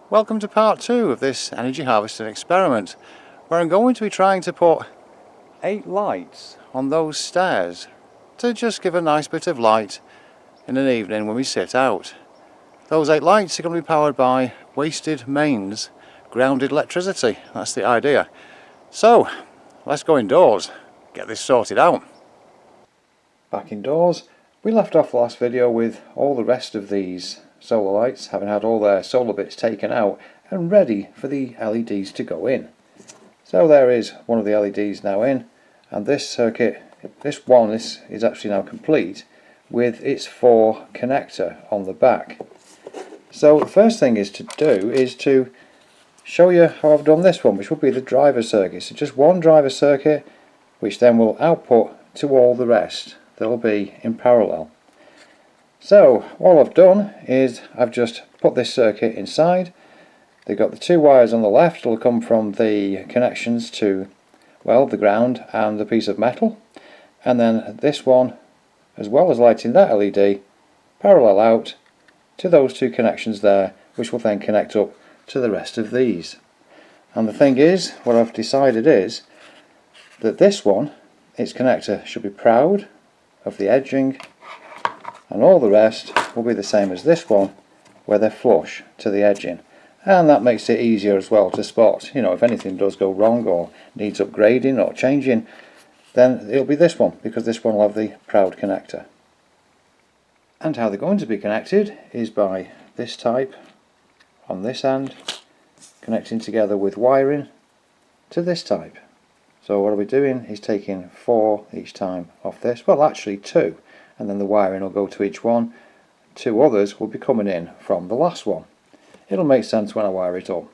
Welcome to part 2 of this energy harvesting experiment, where I'm going to be trying to put 8 lights on those stairs to just give a nice bit of light in an evening when we sit out. Those 8 lights are going to be powered by wasted mains, grounded electricity. That's the idea. So let's go indoors, get this sorted out. Back indoors, we left off the last video with all the rest of these solar lights having had all their solar bits taken out and ready for the LEDs to go in. So there is one of the LEDs now in, and this circuit, this is actually now complete with its 4 connector on the back. So the first thing is to show you how I've done this one, which will be the driver circuit. So just one driver circuit, which then will output to all the rest. They'll be in parallel. So all I've done is I've just put this circuit inside. They've got the 2 wires on the left will come from the connections to, well, the ground and the piece of metal, and then this one, as well as lighting that LED, parallel out to those 2 connections there, which will then connect up to the rest of these. And the thing is, what I've decided is that this one, its connector should be proud of the edging, and all the rest will be the same as this one, where they're flush to the edging. And that makes it easier as well to spot, you know, if anything does go wrong or needs upgrading or changing, then it'll be this one, because this one will have the proud connector. And how they're going to be connected is by this type on this end, connecting together with wiring to this type. So what I'll be doing is taking 4 each time off this, well actually 2, and then the wiring will go to each one. 2 others will be coming in from the last one. It'll make sense when I wire it up.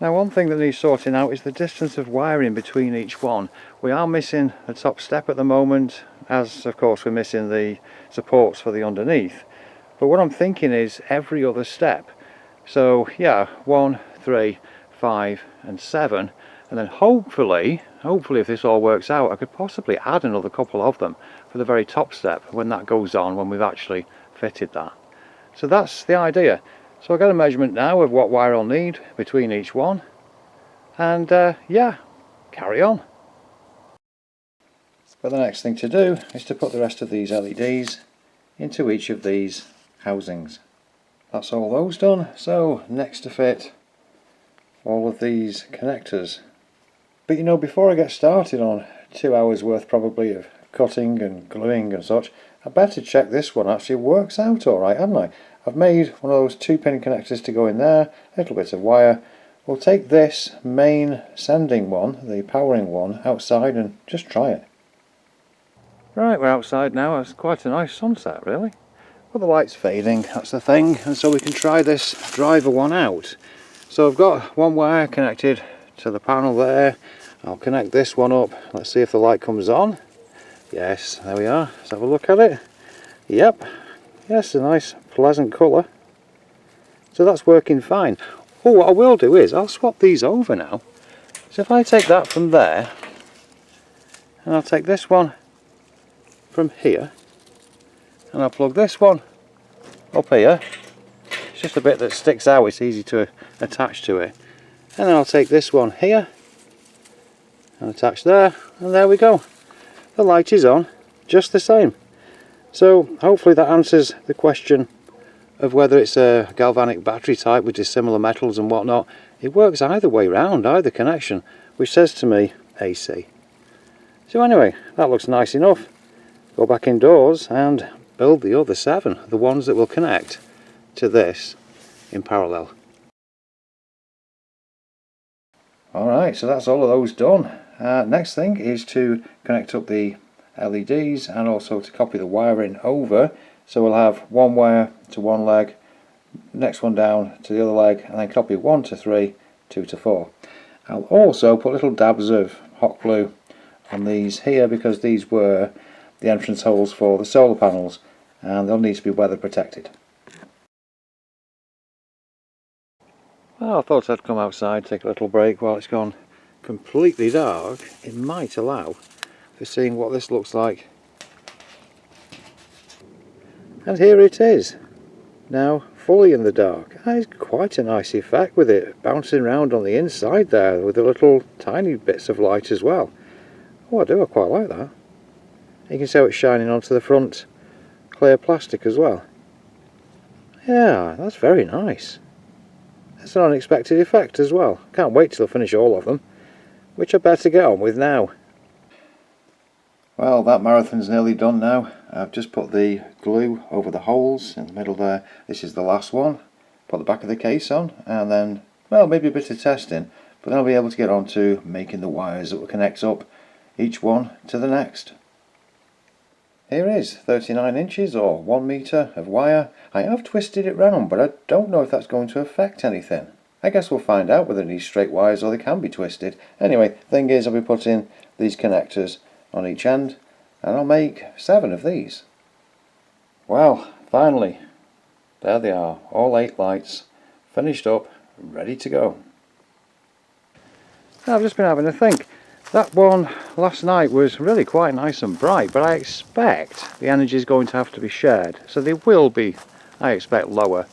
Now, one thing that needs sorting out is the distance of wiring between each one. We are missing a top step at the moment, as of course we're missing the supports for the underneath. But what I'm thinking is every other step. So yeah, 1, 3, 5 and 7, and then hopefully if this all works out, I could possibly add another couple of them for the very top step when that goes on, when we've actually fitted that. So that's the idea. So I've got a measurement now of what wire I'll need between each one, and yeah, carry on. But the next thing to do is to put the rest of these LEDs into each of these housings. That's all those done. So next to fit all of these connectors. But you know, before I get started on 2 hours worth probably of cutting and gluing and such, I better check this one actually works out alright, haven't I? I've made one of those 2-pin connectors to go in there, a little bit of wire. We'll take this main sending one, the powering one, outside and just try it. Right, we're outside now. It's quite a nice sunset really. Well, the light's fading, that's the thing, and so we can try this driver one out. So I've got one wire connected to the panel there. I'll connect this one up. Let's see if the light comes on. Yes, there we are. Let's have a look at it. Yep, yes, a nice pleasant colour. So that's working fine. Oh, what I will do is I'll swap these over now. So if I take that from there, and I'll take this one from here, and I'll plug this one up here. It's just a bit that sticks out, it's easy to attach to it. And then I'll take this one here and attach there, and there we go. The light is on just the same. So hopefully that answers the question of whether it's a galvanic battery type with dissimilar metals and whatnot. It works either way round, either connection, which says to me AC. So anyway, that looks nice enough. Go back indoors and build the other 7, the ones that will connect to this in parallel. Alright, so that's all of those done. Next thing is to connect up the LEDs and also to copy the wiring over. So we'll have one wire to one leg, next one down to the other leg, and then copy 1 to 3, 2 to 4. I'll also put little dabs of hot glue on these here because these were the entrance holes for the solar panels and they'll need to be weather protected. Well, I thought I'd come outside, take a little break while it's gone completely dark. It might allow for seeing what this looks like. And here it is, now fully in the dark. That is quite a nice effect with it bouncing around on the inside there with the little tiny bits of light as well. Oh, I quite like that. You can see how it's shining onto the front clear plastic as well. Yeah, that's very nice. That's an unexpected effect as well. Can't wait till I finish all of them, which I better get on with now. Well, that marathon's nearly done now. I've just put the glue over the holes in the middle there. This is the last one. Put the back of the case on, and then, well, maybe a bit of testing, but then I'll be able to get on to making the wires that will connect up each one to the next. Here is 39 inches or 1 metre of wire. I have twisted it round, but I don't know if that's going to affect anything. I guess we'll find out whether these straight wires or they can be twisted. Anyway, thing is, I'll be putting these connectors on each end, and I'll make 7 of these. Well, finally, there they are, all 8 lights, finished up, ready to go. I've just been having a think. That one last night was really quite nice and bright, but I expect the energy is going to have to be shared, so they will be, I expect, lower.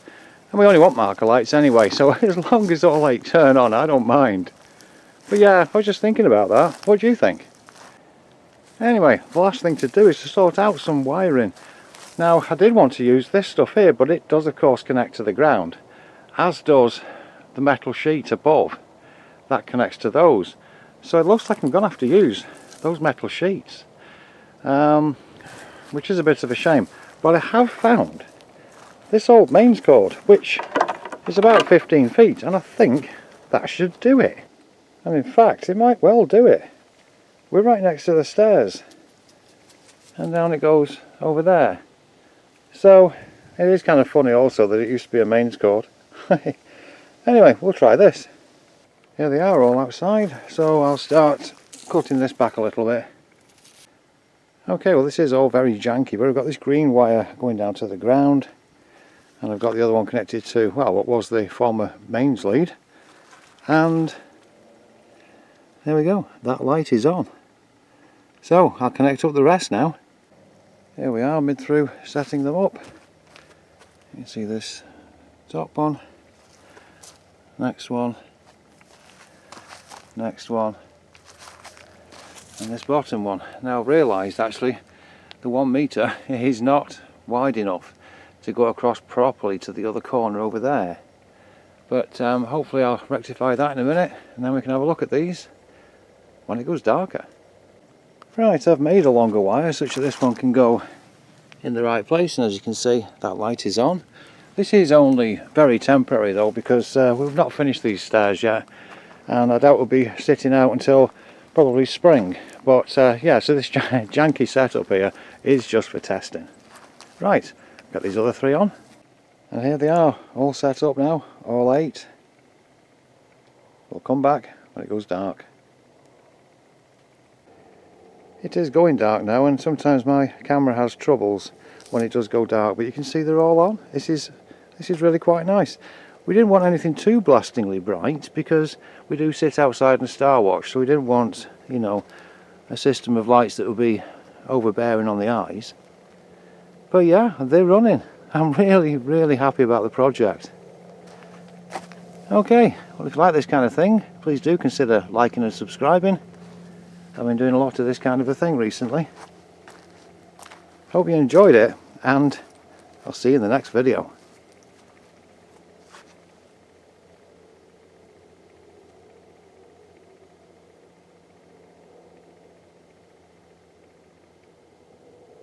And we only want marker lights anyway, so as long as all 8 turn on, I don't mind. But yeah, I was just thinking about that. What do you think? Anyway, the last thing to do is to sort out some wiring. Now, I did want to use this stuff here, but it does of course connect to the ground, as does the metal sheet above. That connects to those. So it looks like I'm going to have to use those metal sheets, which is a bit of a shame. But I have found this old mains cord, which is about 15 feet, and I think that should do it. And in fact, it might well do it. We're right next to the stairs, and down it goes over there. So it is kind of funny also that it used to be a mains cord. Anyway, we'll try this. Here they are all outside, so I'll start cutting this back a little bit. Okay, well this is all very janky, but I've got this green wire going down to the ground, and I've got the other one connected to, well, what was the former mains lead, and there we go, that light is on. So I'll connect up the rest now. Here we are, mid through setting them up. You can see this top one, next one, next one, and this bottom one. Now I've realised actually the 1 metre is not wide enough to go across properly to the other corner over there, but hopefully I'll rectify that in a minute, and then we can have a look at these when it goes darker. Right, I've made a longer wire such that this one can go in the right place, and as you can see that light is on. This is only very temporary though, because we've not finished these stairs yet, and I doubt we'll be sitting out until probably spring. But yeah, so this janky setup here is just for testing. Right, got these other 3 on, and here they are, all set up now, all 8. We'll come back when it goes dark. It is going dark now, and sometimes my camera has troubles when it does go dark, but you can see they're all on. This is really quite nice. We didn't want anything too blastingly bright because we do sit outside and star watch, so we didn't want, you know, a system of lights that would be overbearing on the eyes. But yeah, they're running. I'm really happy about the project. Okay, well, if you like this kind of thing, please do consider liking and subscribing. I've been doing a lot of this kind of a thing recently. Hope you enjoyed it, and I'll see you in the next video.